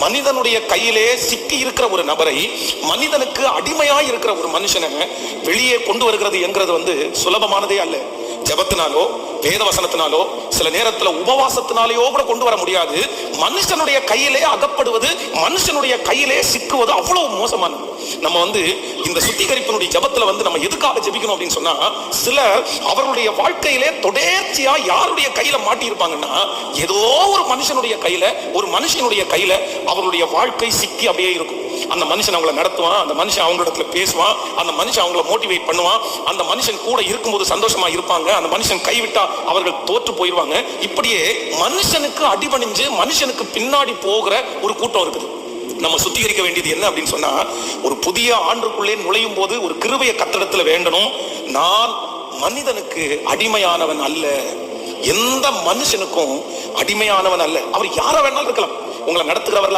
மனிதனுடைய கையிலே சிக்கி இருக்கிற ஒரு நபரை, மனிதனுக்கு அடிமையாய் இருக்கிற ஒரு மனுஷனை வெளியே கொண்டு வருகிறது என்கிறது சுலபமானதே அல்ல. ஜபத்தினாலோ வேத வசனத்தினாலோ சில நேரத்துல உபவாசத்தினாலேயோ கூட கொண்டு வர முடியாது. மனுஷனுடைய கையிலே அகப்படுவது, மனுஷனுடைய கையிலே சிக்குவது அவ்வளவு மோசமானது. நம்ம இந்த சுத்திகரிப்பினுடைய ஜபத்துல நம்ம எதுக்காக ஜெபிக்கணும் அப்படின்னு சொன்னா, சிலர் அவர்களுடைய வாழ்க்கையிலே தொடர்ச்சியா யாருடைய கையில மாட்டி இருப்பாங்கன்னா, ஏதோ ஒரு மனுஷனுடைய கையில, ஒரு மனுஷனுடைய கையில அவருடைய வாழ்க்கை சிக்கி அப்படியே இருக்கும். அந்த மனுஷன் அவங்களை நடத்துவான், அந்த மனுஷன் அவங்களிடத்துல பேசுவான், அந்த மனுஷன் அவங்களை மோட்டிவேட் பண்ணுவான், அந்த மனுஷன் கூட இருக்கும்போது சந்தோஷமா இருப்பாங்க, அந்த மனுஷன் கைவிட்டா அவர்கள் தோற்று போயிடுவாங்க. இப்படியே மனுஷனுக்கு அடிபணிஞ்சு மனுஷனுக்கு பின்னாடி போகிற ஒரு கூட்டம் இருக்குது. நம்ம சுத்திகரிக்க வேண்டியது என்ன அப்படின்னு சொன்னா, ஒரு புதிய ஆண்டுக்குள்ளே நுழையும் போது ஒரு கிருபைய கட்டடத்துல வேண்டணும். நான் மனிதனுக்கு அடிமையானவன் அல்ல, எந்த மனுஷனுக்கும் அடிமையானவன் அல்ல. அவர் யார வேணாலும் இருக்கலாம், உங்களை நடத்துகிறவர்களா